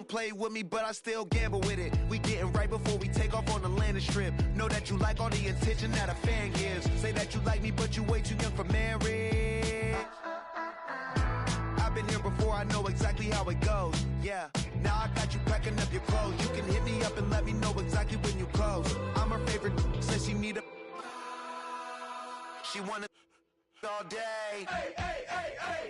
don't play with me, but I still gamble with it. We getting right before we take off on the landing strip. Know that you like all the attention that a fan gives. Say that you like me, but you way too young for marriage. I've been here before, I know exactly how it goes. Yeah, now I got you packing up your clothes. You can hit me up and let me know exactly when you close. I'm her favorite, says she need a... She wanna all day. Hey, hey, hey, hey.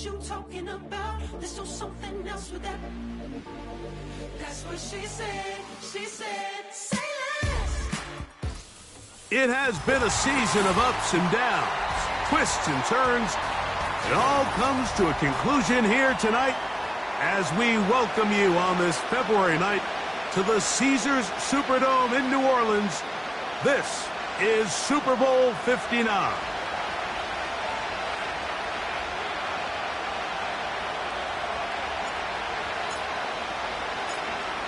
You talking about? Let's do something else with that. That's what she said. She said, say less. It has been a season of ups and downs, twists and turns. It all comes to a conclusion here tonight as we welcome you on this February night to the Caesars Superdome in New Orleans. This is Super Bowl 59.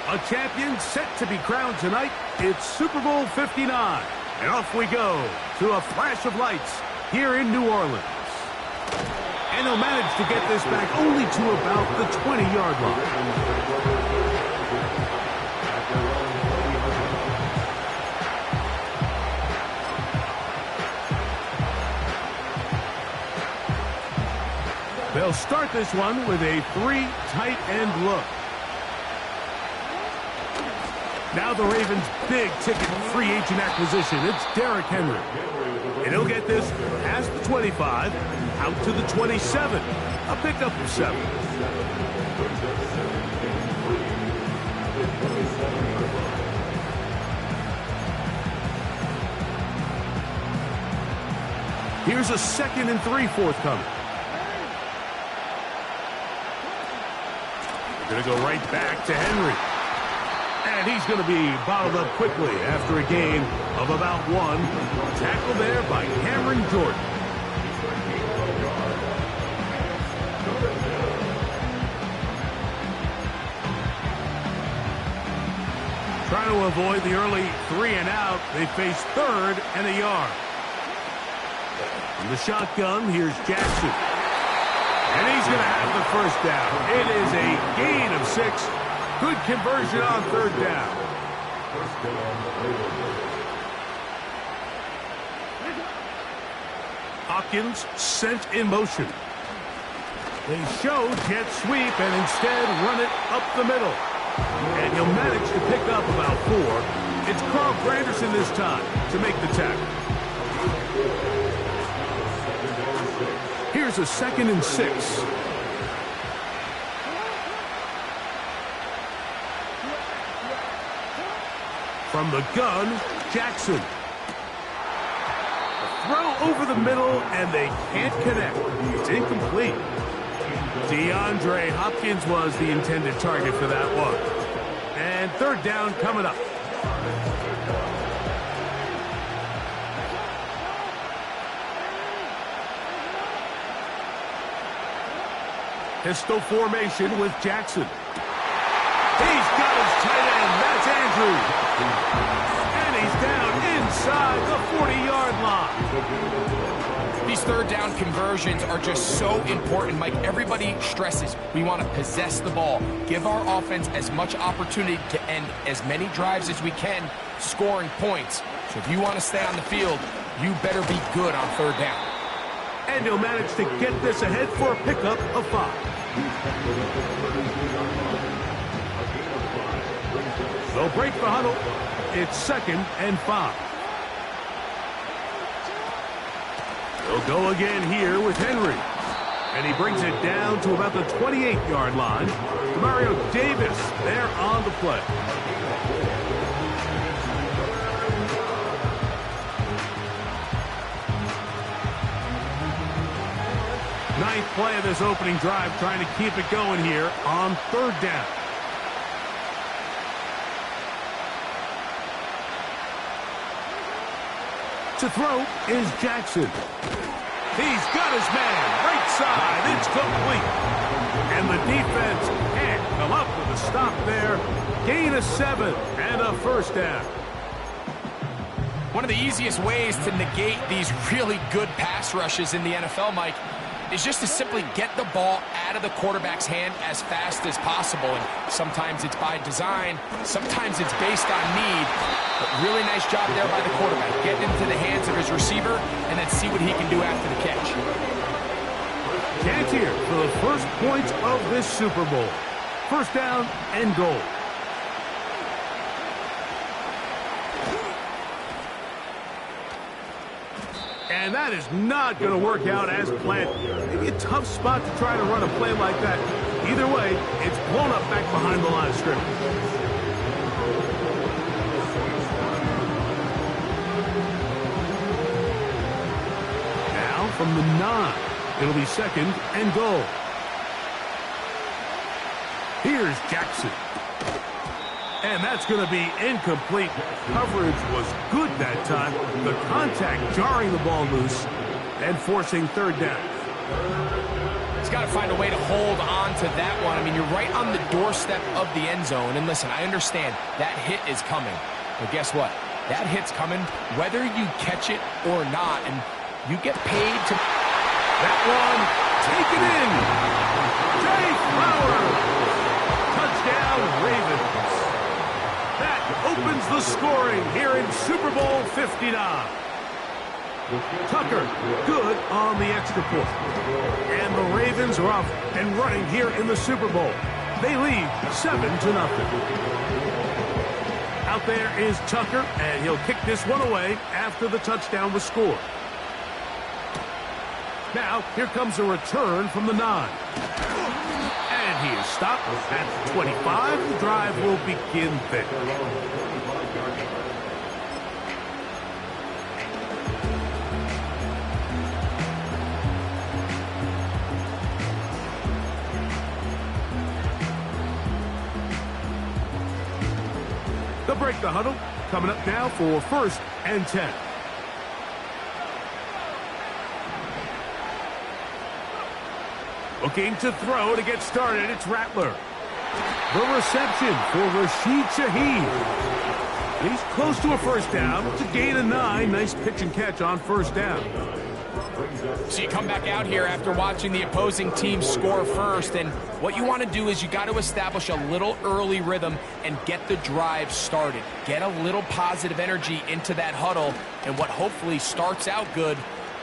A champion set to be crowned tonight. It's Super Bowl 59. And off we go to a flash of lights here in New Orleans. And he'll manage to get this back only to about the 20-yard line. They'll start this one with a 3 tight end look. Now the Ravens' big-ticket free agent acquisition. It's Derrick Henry. And he'll get this past the 25, out to the 27. A pickup of 7. Here's a 2nd and 3 forthcoming. They're going to go right back to Henry. And he's going to be bottled up quickly after a gain of about 1. Tackled there by Cameron Jordan. Trying to avoid the early 3 and out. They face 3rd and a yard. From the shotgun, here's Jackson. And he's going to have the first down. It is a gain of 6. Good conversion on 3rd down. Hawkins sent in motion. They show jet sweep and instead run it up the middle. And he'll manage to pick up about 4. It's Carl Granderson this time to make the tackle. Here's a 2nd and 6. From the gun, Jackson. A throw over the middle, and they can't connect. It's incomplete. DeAndre Hopkins was the intended target for that one. And third down coming up. Pistol formation with Jackson. He's got his tight end. That's Andrews. And he's down inside the 40-yard line. These third down conversions are just so important, Mike. Everybody stresses we want to possess the ball, give our offense as much opportunity to end as many drives as we can, scoring points. So if you want to stay on the field, you better be good on third down. And he'll manage to get this ahead for a pickup of 5. They'll break the huddle. It's 2nd and 5. They'll go again here with Henry. And he brings it down to about the 28-yard line. Mario Davis there on the play. Ninth play of this opening drive, trying to keep it going here on third down. To throw is Jackson. He's got his man. Right side. It's complete. And the defense can't come up with a stop there. Gain of 7 and a first down. One of the easiest ways to negate these really good pass rushes in the NFL, Mike, is just to simply get the ball out of the quarterback's hand as fast as possible. And sometimes it's by design, sometimes it's based on need. But really nice job there by the quarterback. Get into the hands of his receiver and then see what he can do after the catch. Chance here for the first points of this Super Bowl. First down and goal. And that is not going to work out as planned. Maybe a tough spot to try to run a play like that. Either way, it's blown up back behind the line of scrimmage. Now from the 9, it'll be 2nd and goal. Here's Jackson. And that's going to be incomplete. Coverage was good that time. The contact jarring the ball loose and forcing third down. He's got to find a way to hold on to that one. I mean, you're right on the doorstep of the end zone. And listen, I understand that hit is coming. But guess what? That hit's coming whether you catch it or not. And you get paid to... That one, take it in. Jay Flowers. Touchdown, Ravens. That opens the scoring here in Super Bowl 59. Tucker, good on the extra point. And the Ravens are off and running here in the Super Bowl. They lead 7-0. Out there is Tucker, and he'll kick this one away after the touchdown was scored. Now, here comes a return from the 9. And he is stopped at 25. The drive will begin there. They'll break the huddle. Coming up now for 1st and 10. Looking to throw to get started, it's Rattler. The reception for Rashid Shaheed. He's close to a first down. It's a gain of 9. Nice pitch and catch on first down. So you come back out here after watching the opposing team score first, and what you want to do is you got to establish a little early rhythm and get the drive started. Get a little positive energy into that huddle, and what hopefully starts out good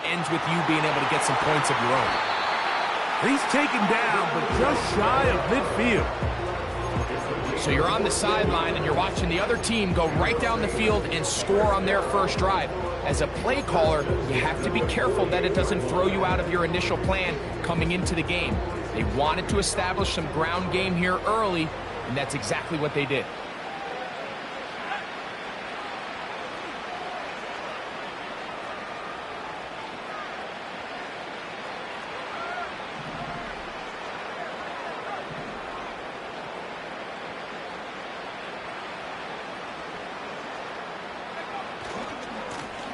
ends with you being able to get some points of your own. He's taken down, but just shy of midfield. So you're on the sideline, and you're watching the other team go right down the field and score on their first drive. As a play caller, you have to be careful that it doesn't throw you out of your initial plan coming into the game. They wanted to establish some ground game here early, and that's exactly what they did.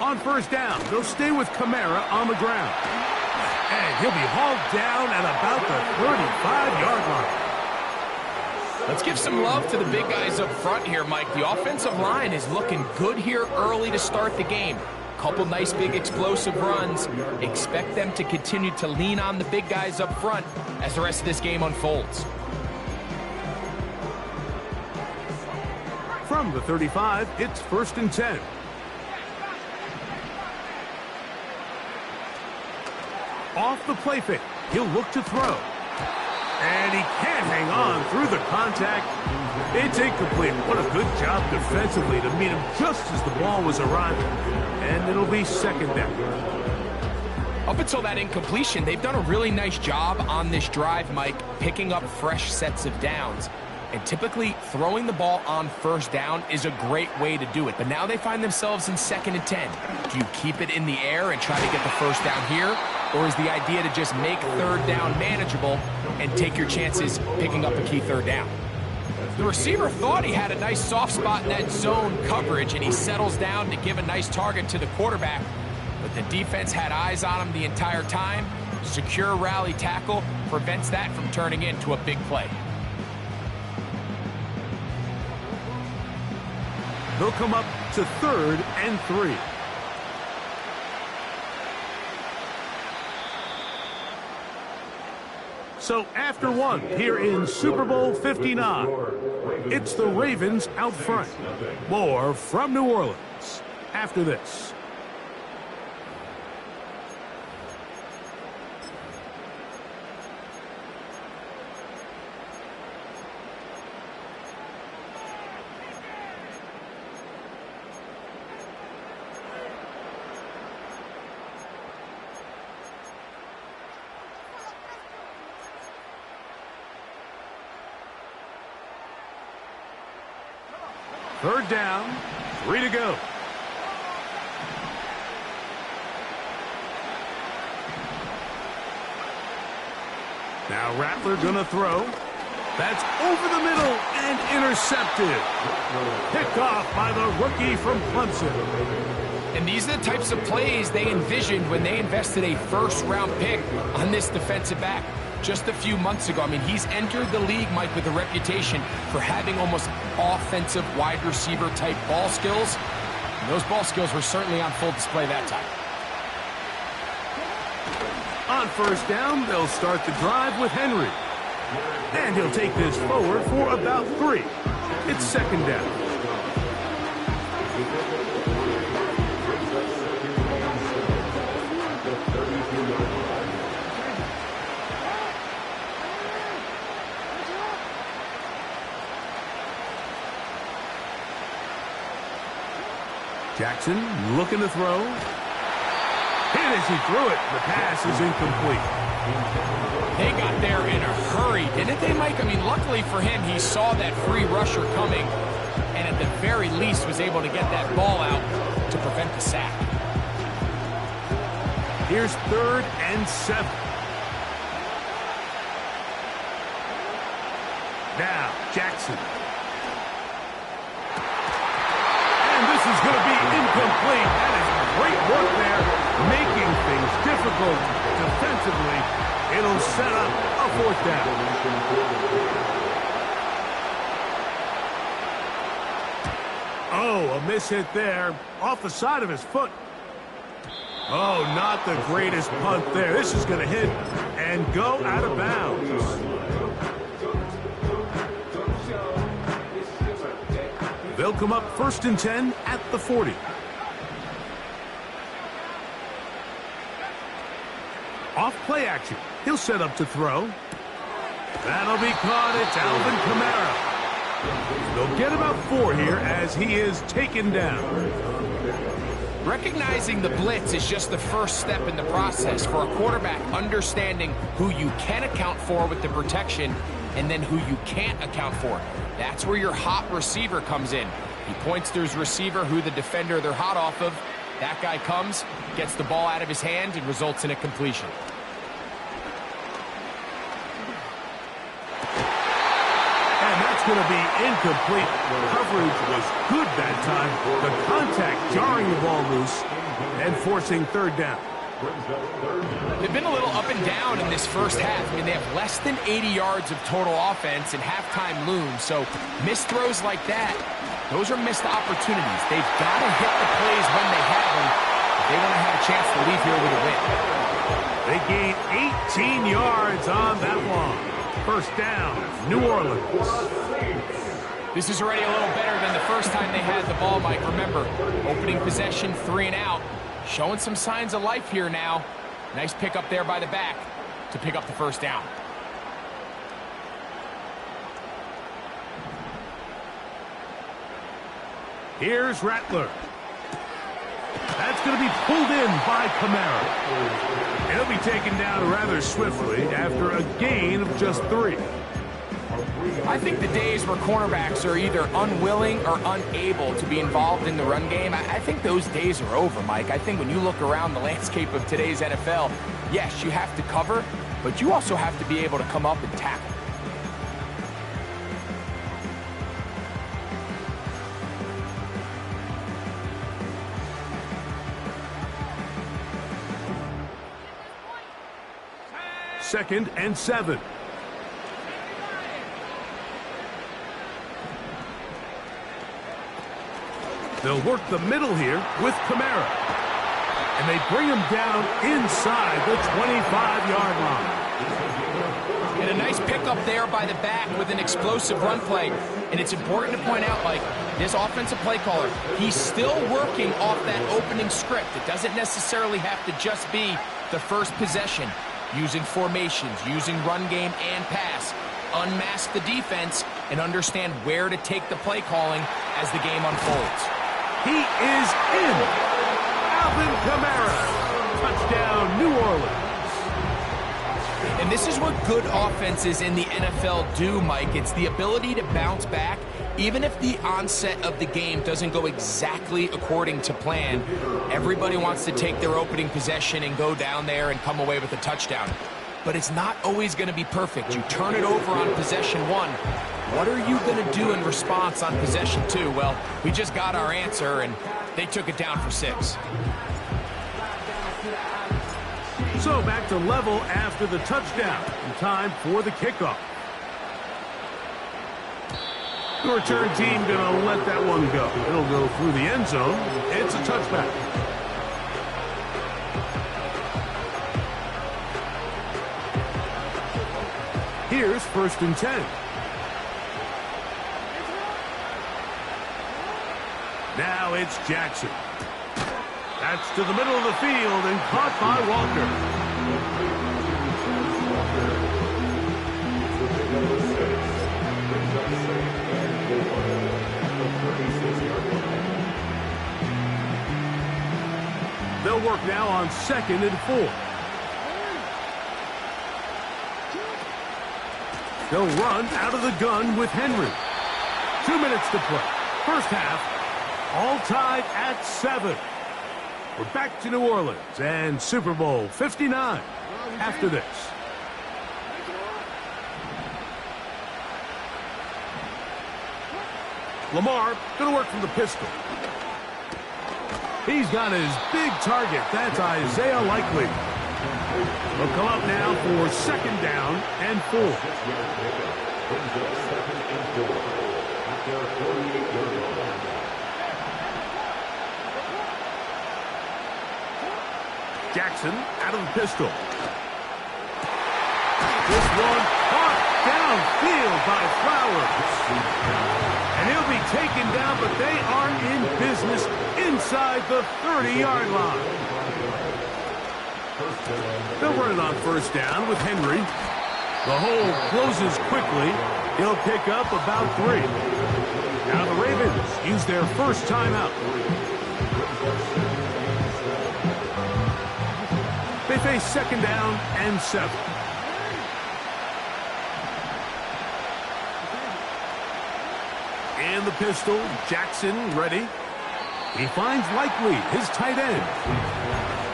On first down, they'll stay with Kamara on the ground. And he'll be hauled down at about the 35-yard line. Let's give some love to the big guys up front here, Mike. The offensive line is looking good here early to start the game. Couple nice big explosive runs. Expect them to continue to lean on the big guys up front as the rest of this game unfolds. From the 35, it's 1st and 10. Off the play fake, he'll look to throw. And he can't hang on through the contact. It's incomplete. What a good job defensively to meet him just as the ball was arriving. And it'll be 2nd down. Up until that incompletion, they've done a really nice job on this drive, Mike, picking up fresh sets of downs. And typically, throwing the ball on 1st down is a great way to do it. But now they find themselves in 2nd and 10. Do you keep it in the air and try to get the 1st down here? Or is the idea to just make 3rd down manageable and take your chances picking up a key 3rd down? The receiver thought he had a nice soft spot in that zone coverage, and he settles down to give a nice target to the quarterback. But the defense had eyes on him the entire time. Secure rally tackle prevents that from turning into a big play. They'll come up to 3rd and 3. So after one here in Super Bowl 59, it's the Ravens out front. More from New Orleans after this. Third down, 3 to go. Now Rattler gonna throw. That's over the middle and intercepted. Picked off by the rookie from Clemson. And these are the types of plays they envisioned when they invested a 1st-round pick on this defensive back just a few months ago. I mean, he's entered the league, Mike, with a reputation for having almost offensive wide receiver type ball skills. And those ball skills were certainly on full display that time. On 1st down, they'll start the drive with Henry. And he'll take this forward for about 3. It's 2nd down. Jackson looking to throw. Hit as he threw it. The pass is incomplete. They got there in a hurry, didn't they, Mike? I mean, luckily for him, he saw that free rusher coming and at the very least was able to get that ball out to prevent the sack. Here's 3rd and 7. Now, Jackson. And this is going to be incomplete. That is great work there, making things difficult defensively. It'll set up a 4th down. Oh, a miss hit there, off the side of his foot. Oh, not the greatest punt there. This is going to hit and go out of bounds. They'll come up 1st and 10 at the 40. Off play action. He'll set up to throw. That'll be caught. It's Alvin Kamara. They'll get about 4 here as he is taken down. Recognizing the blitz is just the first step in the process for a quarterback, understanding who you can account for with the protection and then who you can't account for. That's where your hot receiver comes in. He points to his receiver, who the defender they're hot off of. That guy comes, gets the ball out of his hand, and results in a completion. And that's going to be incomplete. Coverage was good that time. The contact jarring the ball loose and forcing third down. They've been a little up and down in this first half. I mean, they have less than 80 yards of total offense and halftime looms. So missed throws like that, those are missed opportunities. They've got to hit the plays when they have them if they want to have a chance to leave here with a win. They gain 18 yards on that one. First down, New Orleans. This is already a little better than the first time they had the ball, Mike. Remember, opening possession, 3 and out. Showing some signs of life here now. Nice pick up there by the back to pick up the first down. Here's Rattler. That's going to be pulled in by Kamara. And he'll be taken down rather swiftly after a gain of just 3. I think the days where cornerbacks are either unwilling or unable to be involved in the run game, I think those days are over, Mike. I think when you look around the landscape of today's NFL, yes, you have to cover, but you also have to be able to come up and tackle. Second and 7. They'll work the middle here with Kamara. And they bring him down inside the 25-yard line. And a nice pickup there by the back with an explosive run play. And it's important to point out, Mike, this offensive play caller, he's still working off that opening script. It doesn't necessarily have to just be the first possession. Using formations, using run game and pass. Unmask the defense and understand where to take the play calling as the game unfolds. He is in. Alvin Kamara. Touchdown, New Orleans. And this is what good offenses in the NFL do, Mike. It's the ability to bounce back. Even if the onset of the game doesn't go exactly according to plan, everybody wants to take their opening possession and go down there and come away with a touchdown. But it's not always going to be perfect. You turn it over on possession 1. What are you going to do in response on possession 2? Well, we just got our answer, and they took it down for 6. So back to level after the touchdown. And time for the kickoff. The return team going to let that one go. It'll go through the end zone. It's a touchback. Here's first and 10. Now it's Jackson. That's to the middle of the field and caught by Walker. They'll work now on 2nd and 4. They'll run out of the gun with Henry. 2 minutes to play. First half, all tied at 7. We're back to New Orleans and Super Bowl 59 after this. Lamar going to work from the pistol. He's got his big target. That's Isaiah Likely. They'll come up now for 2nd down and 4. Jackson out of the pistol. This one caught downfield by Flowers. And he'll be taken down, but they are in business inside the 30-yard line. They'll run it on first down with Henry. The hole closes quickly. He'll pick up about 3. Now the Ravens use their first timeout. They face 2nd down and 7. In the pistol, Jackson ready. He finds Likely, his tight end.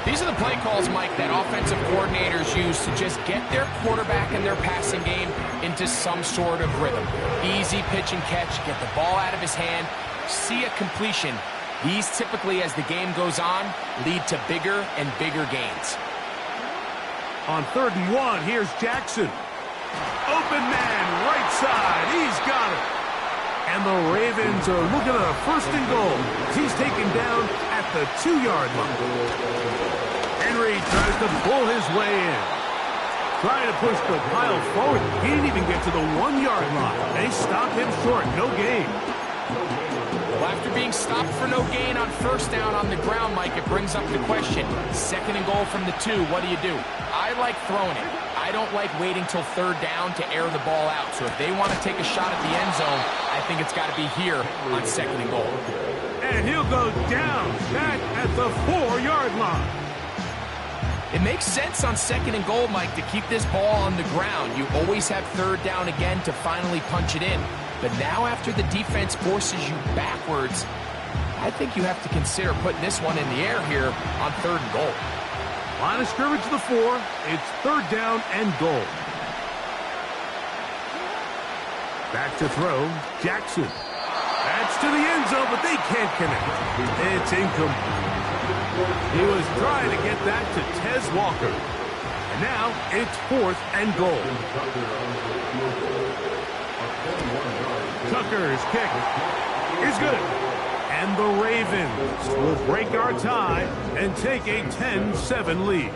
These are the play calls, Mike, that offensive coordinators use to just get their quarterback and their passing game into some sort of rhythm. Easy pitch and catch, get the ball out of his hand, see a completion. These typically, as the game goes on, lead to bigger and bigger gains. On 3rd and 1, here's Jackson. Open man, right side. He's got it. And the Ravens are looking at a 1st and goal. He's taken down at the 2-yard line. Henry tries to pull his way in. Trying to push the pile forward. He didn't even get to the 1-yard line. They stopped him short. No gain. Well, after being stopped for no gain on 1st down on the ground, Mike, it brings up the question. 2nd and goal from the 2. What do? I like throwing it. I don't like waiting till 3rd down to air the ball out. So if they want to take a shot at the end zone, I think it's got to be here on 2nd and goal. And he'll go down back at the 4-yard line. It makes sense on 2nd and goal, Mike, to keep this ball on the ground. You always have 3rd down again to finally punch it in. But now after the defense forces you backwards, I think you have to consider putting this one in the air here on 3rd and goal. Line of scrimmage to the 4. It's 3rd down and goal. Back to throw. Jackson. That's to the end zone, but they can't connect. It's incomplete. He was trying to get that to Tez Walker. And now it's 4th and goal. Tucker's kick is good. And the Ravens will break our tie and take a 10-7 lead.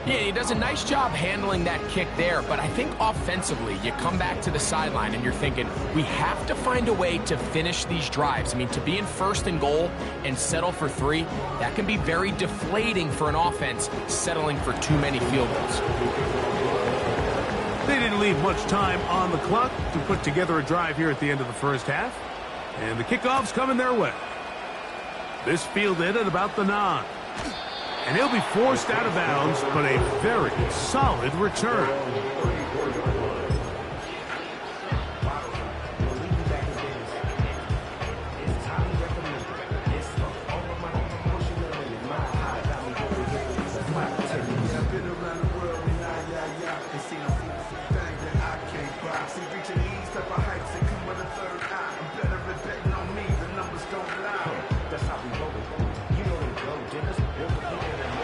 Yeah, he does a nice job handling that kick there, but I think offensively, you come back to the sideline and you're thinking, we have to find a way to finish these drives. I mean, to be in 1st and goal and settle for 3, that can be very deflating for an offense settling for too many field goals. They didn't leave much time on the clock to put together a drive here at the end of the 1st half. And the kickoff's coming their way. This fielded at about the 9. And he'll be forced out of bounds, but a very solid return.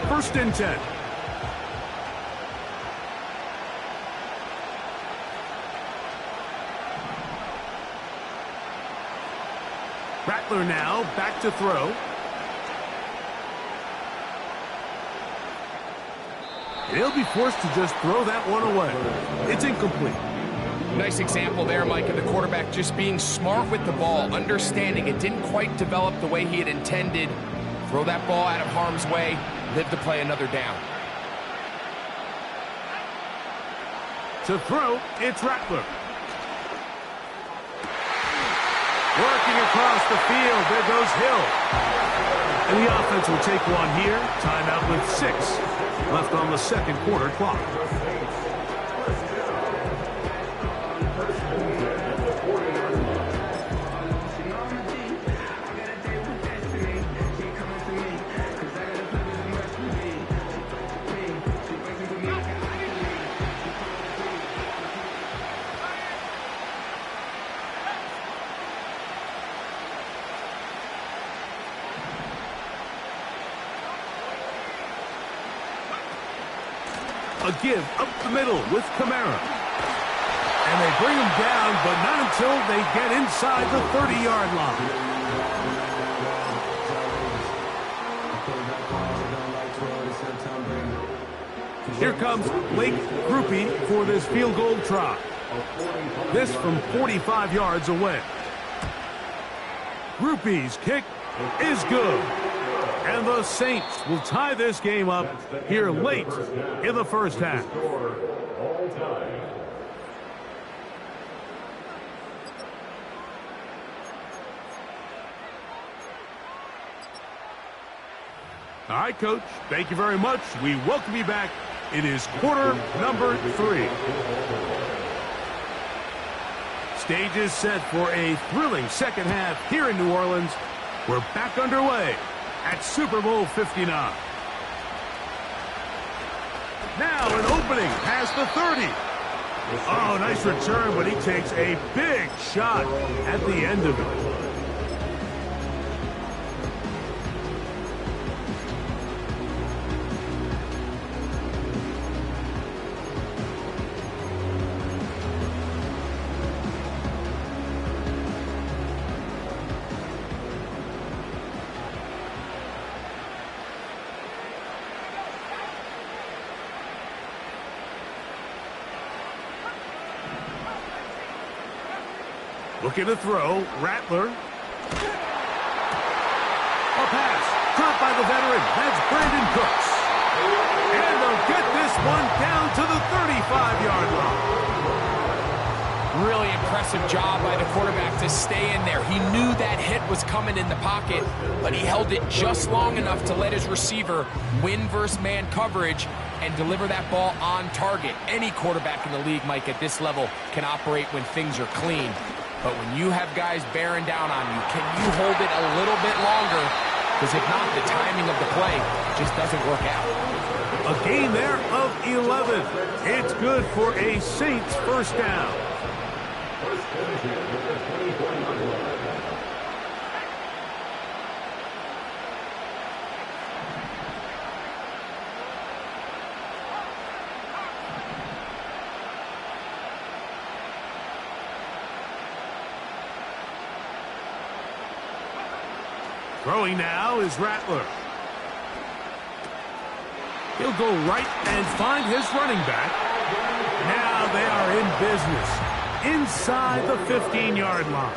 First and 10. Rattler now back to throw. He'll be forced to just throw that one away. It's incomplete. Nice example there, Mike, of the quarterback just being smart with the ball, understanding it didn't quite develop the way he had intended. Throw that ball out of harm's way, live to play another down. To throw, it's Rattler. Working across the field, there goes Hill. And the offense will take one here. Timeout with 6 left on the 2nd quarter clock. A give up the middle with Kamara. And they bring him down, but not until they get inside the 30-yard line. Here comes Blake Grupe for this field goal try. This from 45 yards away. Grupe's kick is good. And the Saints will tie this game up here late in the 1st half. All right, Coach, thank you very much. We welcome you back. It is quarter number 3. Stage is set for a thrilling 2nd half here in New Orleans. We're back underway at Super Bowl 59. Now an opening past the 30. Oh, nice return, but he takes a big shot at the end of it. Looking to throw, Rattler. A pass, caught by the veteran. That's Brandon Cooks. And they'll get this one down to the 35-yard line. Really impressive job by the quarterback to stay in there. He knew that hit was coming in the pocket, but he held it just long enough to let his receiver win versus man coverage and deliver that ball on target. Any quarterback in the league, Mike, at this level can operate when things are clean. But when you have guys bearing down on you, can you hold it a little bit longer? Because if not, the timing of the play just doesn't work out. A gain there of 11. It's good for a Saints first down. Throwing now is Rattler. He'll go right and find his running back. Now they are in business inside the 15-yard line.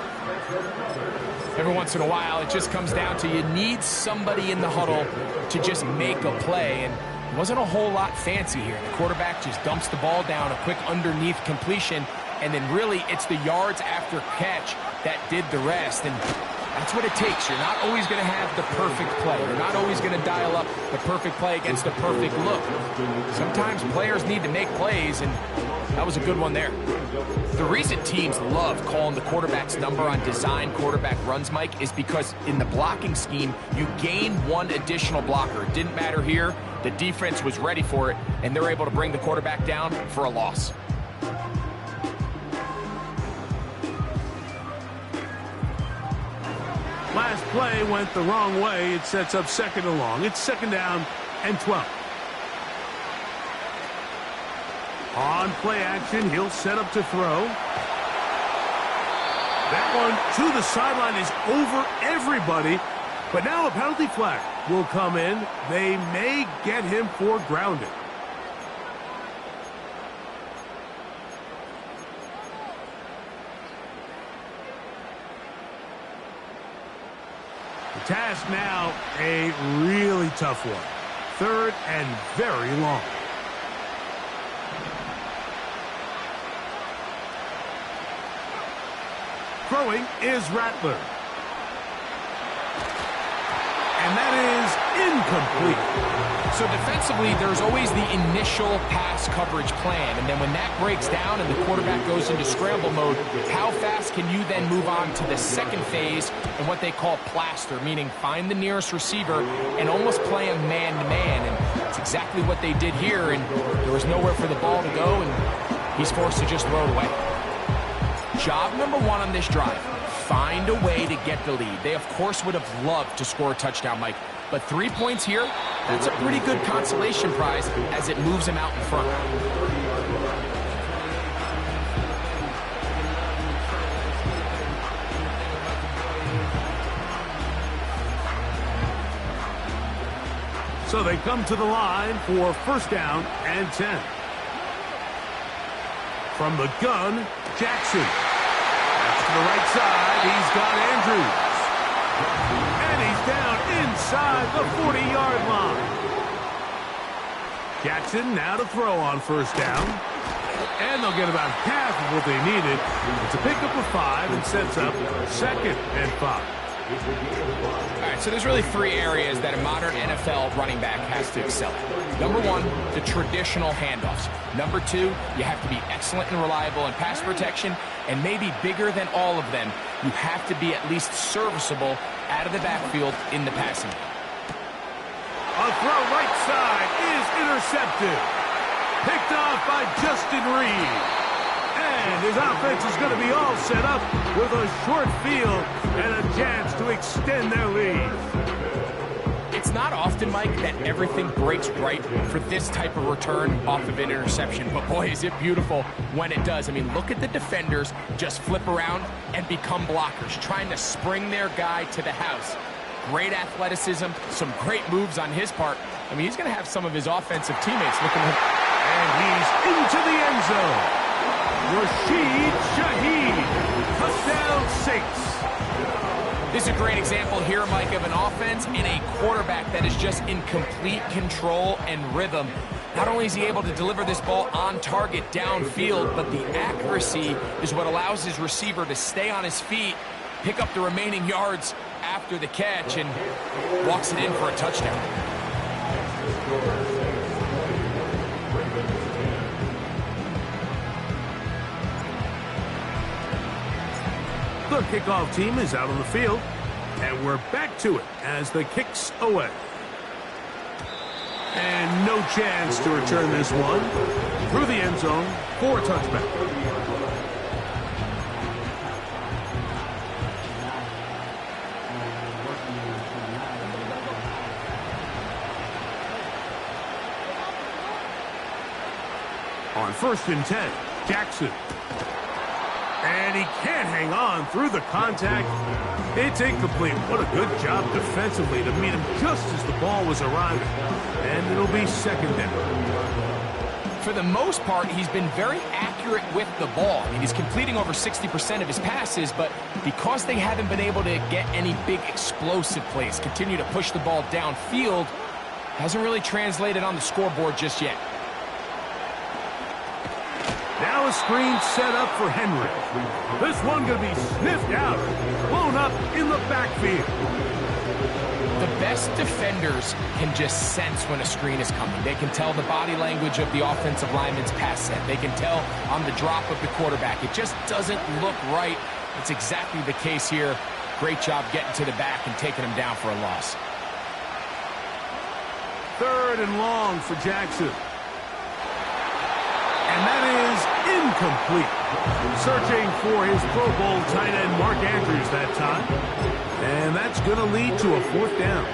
Every once in a while, it just comes down to you need somebody in the huddle to just make a play. And it wasn't a whole lot fancy here. The quarterback just dumps the ball down, a quick underneath completion, and then really it's the yards after catch that did the rest. And that's what it takes. You're not always going to have the perfect play. You're not always going to dial up the perfect play against the perfect look. Sometimes players need to make plays, and that was a good one there. The reason teams love calling the quarterback's number on design quarterback runs, Mike, is because in the blocking scheme, you gain one additional blocker. It didn't matter here. The defense was ready for it, and they're able to bring the quarterback down for a loss. Last play went the wrong way. It sets up second and long. It's second down and 12. On play action, he'll set up to throw. That one to the sideline is over everybody. But now a penalty flag will come in. They may get him for grounding. The task now, a really tough one. Third and very long. Throwing is Rattler. And that is incomplete. So defensively, there's always the initial pass coverage plan. And then when that breaks down and the quarterback goes into scramble mode, how fast can you then move on to the second phase and what they call plaster, meaning find the nearest receiver and almost play him man-to-man. And that's exactly what they did here. And there was nowhere for the ball to go, and he's forced to just throw it away. Job number one on this drive, find a way to get the lead. They, of course, would have loved to score a touchdown, Mike. But 3 points here, that's a pretty good consolation prize as it moves him out in front. So they come to the line for first down and 10. From the gun, Jackson. That's to the right side. He's got Andrews. And he's down inside the 40-yard line. Jackson now to throw on first down. And they'll get about half of what they needed. It's a pickup of 5 and sets up second and 5. All right, so there's really 3 areas that a modern NFL running back has to excel at. Number 1, the traditional handoffs. Number 2, you have to be excellent and reliable in pass protection, and maybe bigger than all of them, you have to be at least serviceable out of the backfield in the passing game. A throw right side is intercepted. Picked off by Justin Reed. And his offense is going to be all set up with a short field and a chance to extend their lead. It's not often, Mike, that everything breaks right for this type of return off of an interception. But boy, is it beautiful when it does. I mean, look at the defenders just flip around and become blockers, trying to spring their guy to the house. Great athleticism, some great moves on his part. I mean, he's going to have some of his offensive teammates looking at him. And he's into the end zone. Rashid Shaheed, touchdown Saints. This is a great example here, Mike, of an offense and a quarterback that is just in complete control and rhythm. Not only is he able to deliver this ball on target downfield, but the accuracy is what allows his receiver to stay on his feet, pick up the remaining yards after the catch, and walks it in for a touchdown. The kickoff team is out on the field, and we're back to it as the kick's away. And no chance to return this one through the end zone for a touchback. On 1st and 10, Jackson. And he can't hang on through the contact. It's incomplete. What a good job defensively to meet him just as the ball was arriving. And it'll be 2nd down. For the most part, he's been very accurate with the ball. I mean, he's completing over 60% of his passes, but because they haven't been able to get any big explosive plays, continue to push the ball downfield, hasn't really translated on the scoreboard just yet. Now a screen set up for Henry. This one going to be sniffed out, blown up in the backfield. The best defenders can just sense when a screen is coming. They can tell the body language of the offensive lineman's pass set. They can tell on the drop of the quarterback. It just doesn't look right. It's exactly the case here. Great job getting to the back and taking him down for a loss. 3rd and long for Jackson. And that is incomplete. Searching for his Pro Bowl tight end Mark Andrews that time. And that's going to lead to a 4th down.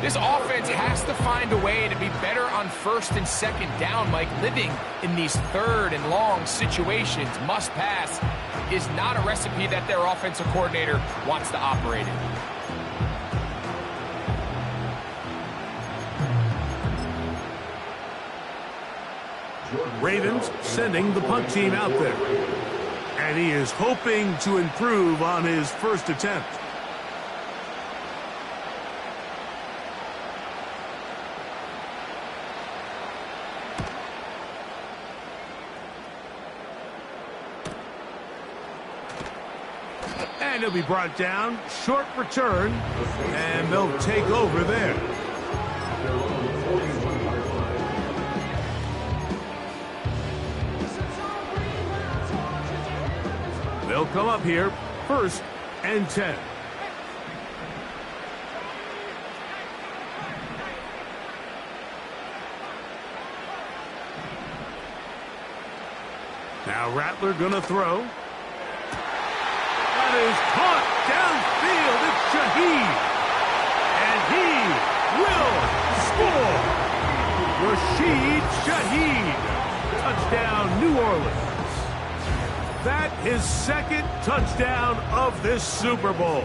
This offense has to find a way to be better on 1st and 2nd down, Mike. Living in these 3rd and long situations, must pass, is not a recipe that their offensive coordinator wants to operate in. Ravens sending the punt team out there. And he is hoping to improve on his first attempt. And he'll be brought down. Short return. And they'll take over there. They'll come up here, 1st and 10. Now Rattler gonna throw. That is caught downfield. It's Shaheed. And he will score. Rashid Shaheed. Touchdown, New Orleans. That is 2nd touchdown of this Super Bowl.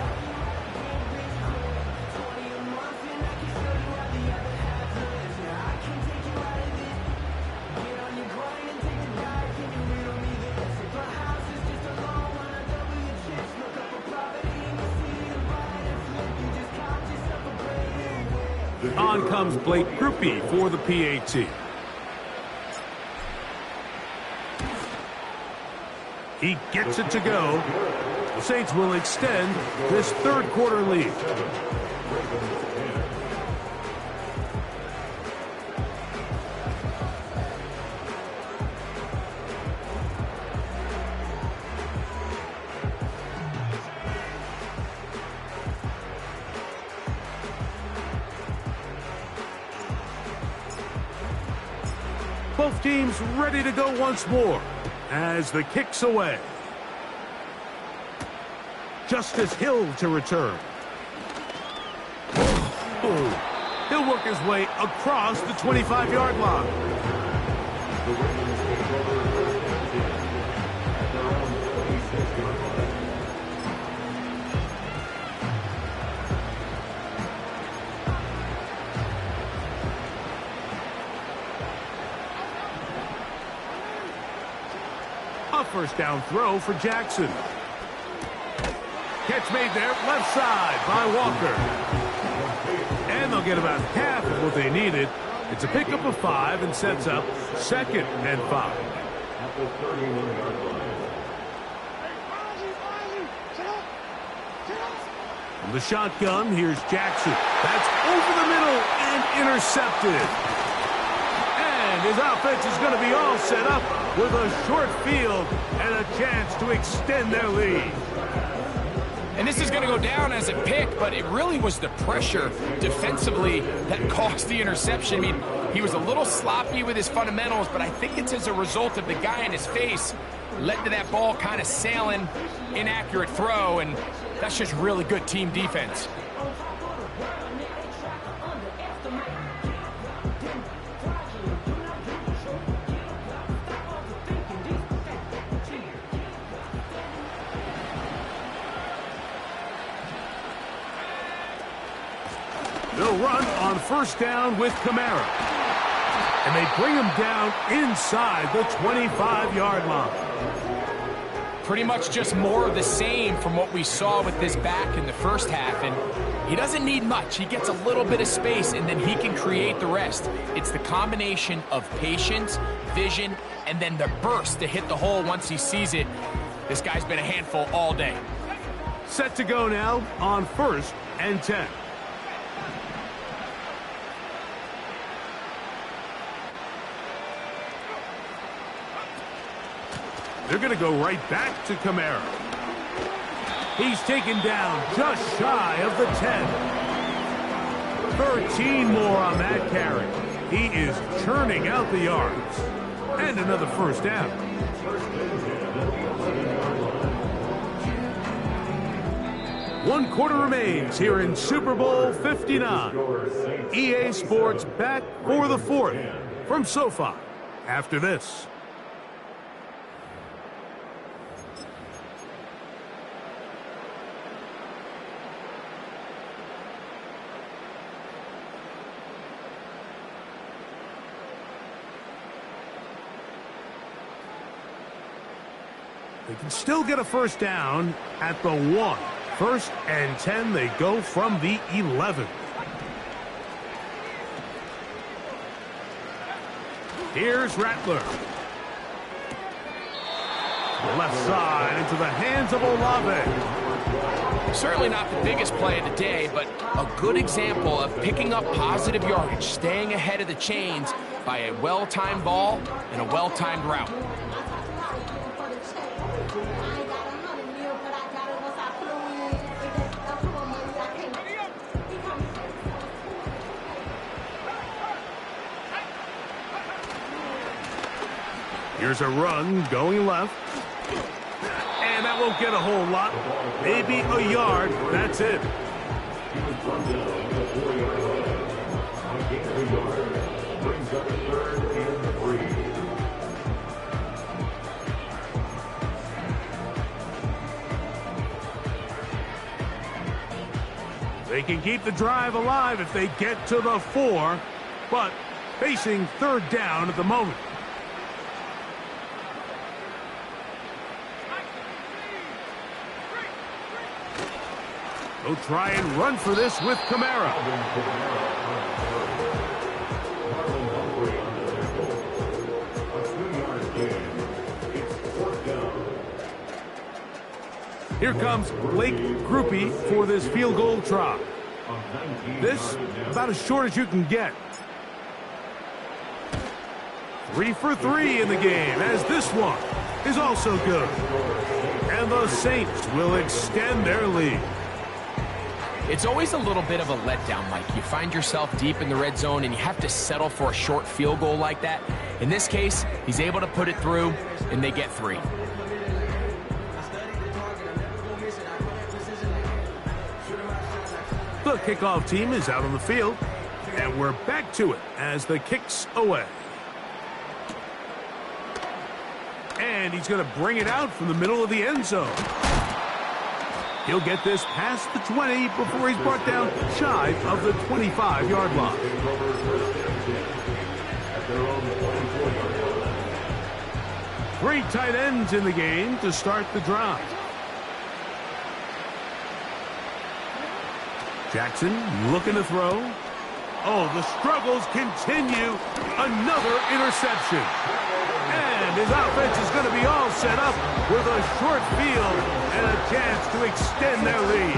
On comes Blake Grupe for the PAT. He gets it to go. The Saints will extend this 3rd quarter lead. Both teams ready to go once more as the kick's away. Justice Hill to return. Oh, he'll work his way across the 25-yard line. A first down throw for Jackson. Catch made there, left side by Walker. And they'll get about half of what they needed. It's a pickup of 5 and sets up 2nd and 5. From the shotgun, here's Jackson. That's over the middle and intercepted. And his offense is going to be all set up with a short field and a chance to extend their lead. And this is going to go down as a pick, but it really was the pressure defensively that caused the interception. I mean, he was a little sloppy with his fundamentals, but I think it's as a result of the guy in his face led to that ball kind of sailing, inaccurate throw, and that's just really good team defense. They'll run on first down with Kamara. And they bring him down inside the 25-yard line. Pretty much just more of the same from what we saw with this back in the first half. And he doesn't need much. He gets a little bit of space, and then he can create the rest. It's the combination of patience, vision, and then the burst to hit the hole once he sees it. This guy's been a handful all day. Set to go now on 1st and 10. They're going to go right back to Kamara. He's taken down just shy of the 10. 13 more on that carry. He is churning out the yards. And another first down. One quarter remains here in Super Bowl 59. EA Sports back for the 4th from SoFi after this. They can still get a first down at the 1. 1st and 10, they go from the 11. Here's Rattler. Left side into the hands of Olave. Certainly not the biggest play of the day, but a good example of picking up positive yardage, staying ahead of the chains by a well-timed ball and a well-timed route. Here's a run going left. And that won't get a whole lot. Maybe a yard. That's it. They can keep the drive alive if they get to the 4, but facing 3rd down at the moment. They'll try and run for this with Kamara. Here comes Blake Grupe for this field goal try. This about as short as you can get. 3 for 3 in the game, as this one is also good. And the Saints will extend their lead. It's always a little bit of a letdown, Mike. You find yourself deep in the red zone and you have to settle for a short field goal like that. In this case, he's able to put it through, and they get 3. The kickoff team is out on the field, and we're back to it as the kick's away. And he's going to bring it out from the middle of the end zone. He'll get this past the 20 before he's brought down shy of the 25-yard line. Three tight ends in the game to start the drive. Jackson looking to throw. Oh, the struggles continue. Another interception. And his offense is going to be all set up with a short field and a chance to extend their lead.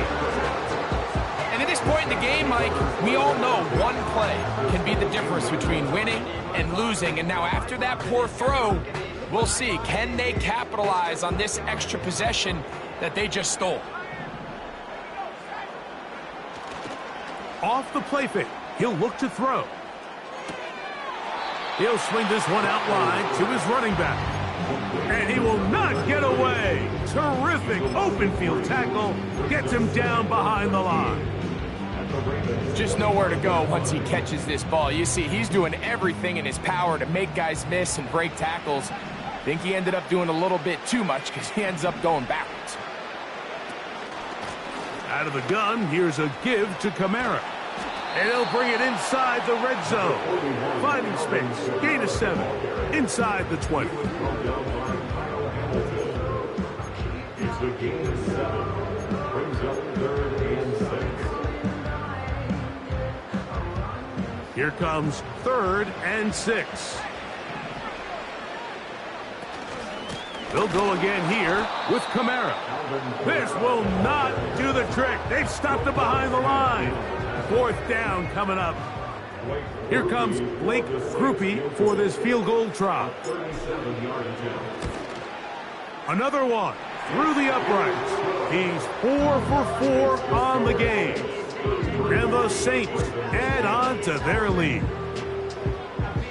And at this point in the game, Mike, we all know one play can be the difference between winning and losing. And now after that poor throw, we'll see, can they capitalize on this extra possession that they just stole? Off the play fake, he'll look to throw. He'll swing this one out wide to his running back. And he will not get away. Terrific open field tackle. Gets him down behind the line. Just nowhere to go once he catches this ball. You see, he's doing everything in his power to make guys miss and break tackles. I think he ended up doing a little bit too much because he ends up going backwards. Out of the gun, here's a give to Kamara. And he'll bring it inside the red zone. Finding space. Gain of 7. Inside the 20. It's the gain of 7. Brings up 3rd and 6. Here comes 3rd and 6. They'll go again here with Kamara. This will not do the trick. They've stopped him behind the line. 4th down coming up. Here comes Blake Grupe for this field goal try. Another one through the uprights. He's 4 for 4 on the game. And the Saints add on to their lead.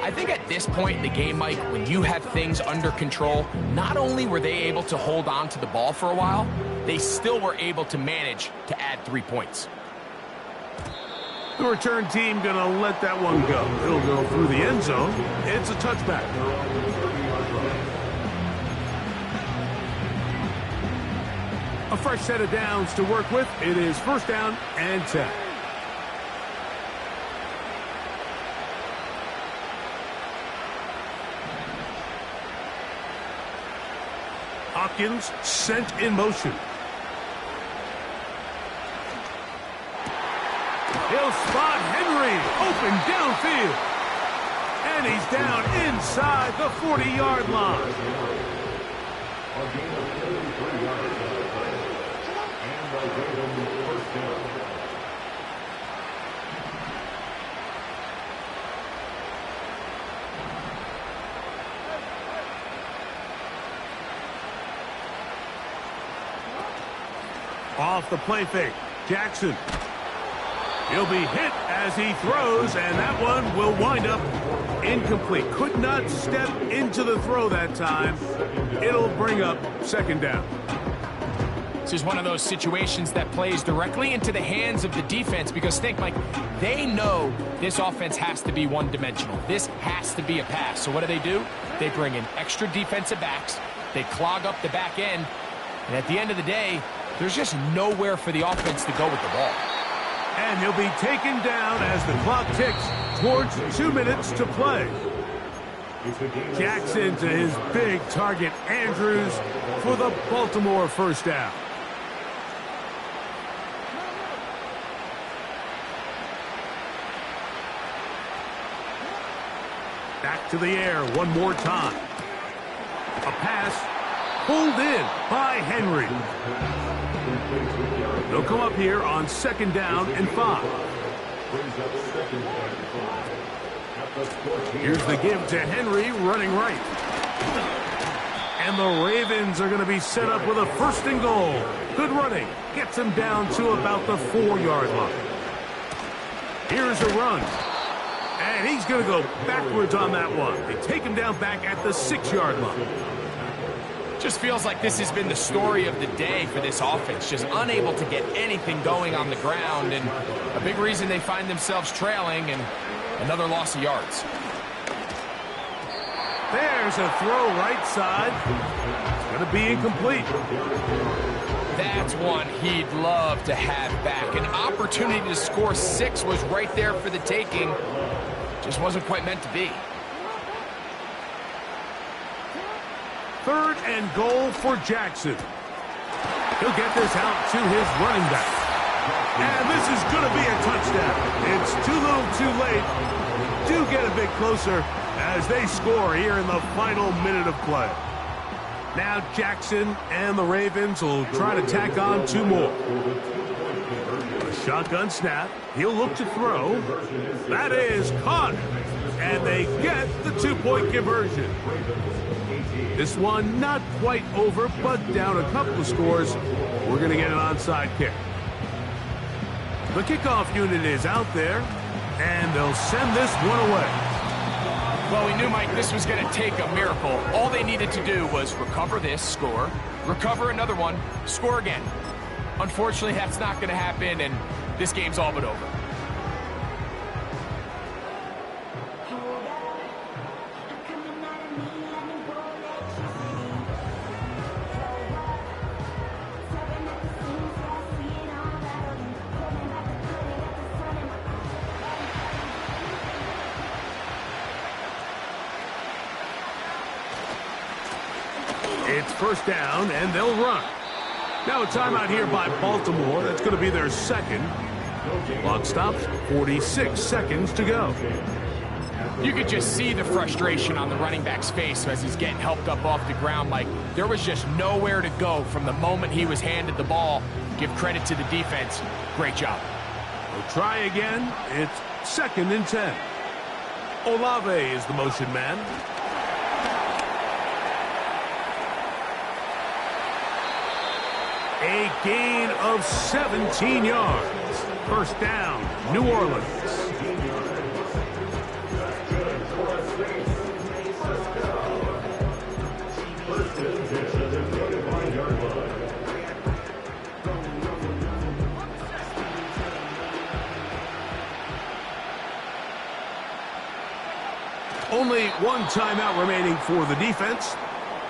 I think at this point in the game, Mike, when you have things under control, not only were they able to hold on to the ball for a while, they still were able to manage to add 3 points. The return team going to let that one go. It'll go through the end zone. It's a touchback. A fresh set of downs to work with. It is 1st down and 10. Hopkins sent in motion. He'll spot Henry open downfield. And he's down inside the 40-yard line. Off the play fake, Jackson. He'll be hit as he throws, and that one will wind up incomplete. Could not step into the throw that time. It'll bring up 2nd down. This is one of those situations that plays directly into the hands of the defense because think, Mike, they know this offense has to be one-dimensional. This has to be a pass. So what do? They bring in extra defensive backs. They clog up the back end. And at the end of the day, there's just nowhere for the offense to go with the ball. And he'll be taken down as the clock ticks towards 2 minutes to play. Jackson to his big target, Andrews, for the Baltimore 1st down. Back to the air one more time. A pass pulled in by Henry. They'll come up here on 2nd down and 5. Here's the give to Henry running right. And the Ravens are going to be set up with a 1st and goal. Good running. Gets him down to about the 4-yard line. Here's a run. And he's going to go backwards on that one. They take him down back at the 6-yard line. Just feels like this has been the story of the day for this offense. Just unable to get anything going on the ground. And a big reason they find themselves trailing and another loss of yards. There's a throw right side. It's going to be incomplete. That's one he'd love to have back. An opportunity to score 6 was right there for the taking. Just wasn't quite meant to be. 3rd and goal for Jackson. He'll get this out to his running back. And this is going to be a touchdown. It's too little too late. Do get a bit closer as they score here in the final minute of play. Now Jackson and the Ravens will try to tack on 2 more. A shotgun snap. He'll look to throw. That is caught. And they get the 2-point conversion. This one not quite over, but down a couple of scores. We're going to get an onside kick. The kickoff unit is out there, and they'll send this one away. Well, we knew, Mike, this was going to take a miracle. All they needed to do was recover this, score, recover another one, score again. Unfortunately, that's not going to happen, and this game's all but over. It's 1st down, and they'll run. Now a timeout here by Baltimore. That's going to be their 2nd. Clock stops, 46 seconds to go. You could just see the frustration on the running back's face as he's getting helped up off the ground. Like, there was just nowhere to go from the moment he was handed the ball. Give credit to the defense. Great job. We'll try again. It's 2nd and 10. Olave is the motion man. A gain of 17 yards. 1st down, New Orleans. Only 1 timeout remaining for the defense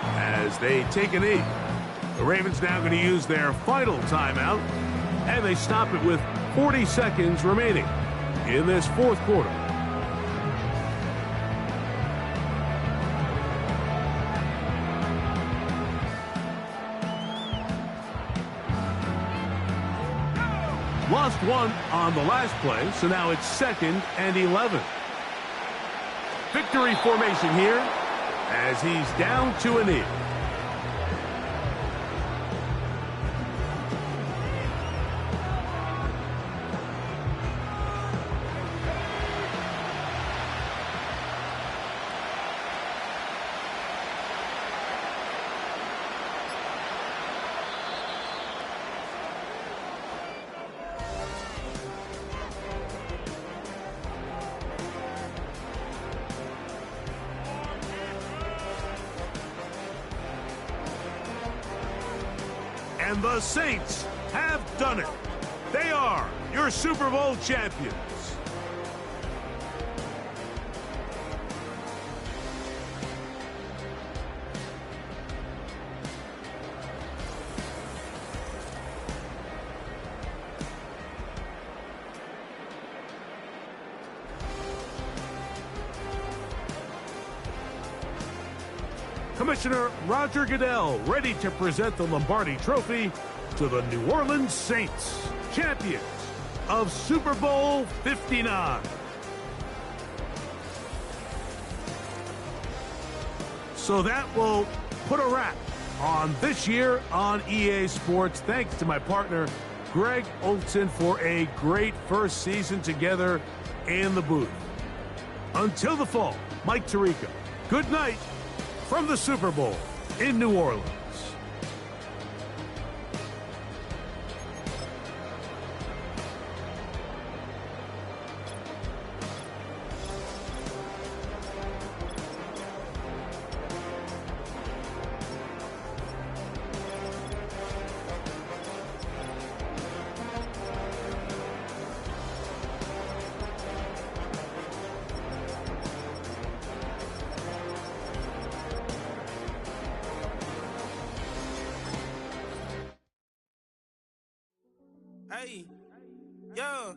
as they take a knee. The Ravens now going to use their final timeout, and they stop it with 40 seconds remaining in this 4th quarter. Lost 1 on the last play, so now it's 2nd and 11. Victory formation here as he's down to a knee. And the Saints have done it. They are your Super Bowl champions. Commissioner Roger Goodell ready to present the Lombardi Trophy to the New Orleans Saints, champions of Super Bowl 59. So that will put a wrap on this year on EA Sports. Thanks to my partner, Greg Olson, for a great first season together in the booth. Until the fall, Mike Tirico, good night from the Super Bowl. in New Orleans. Hey, yeah,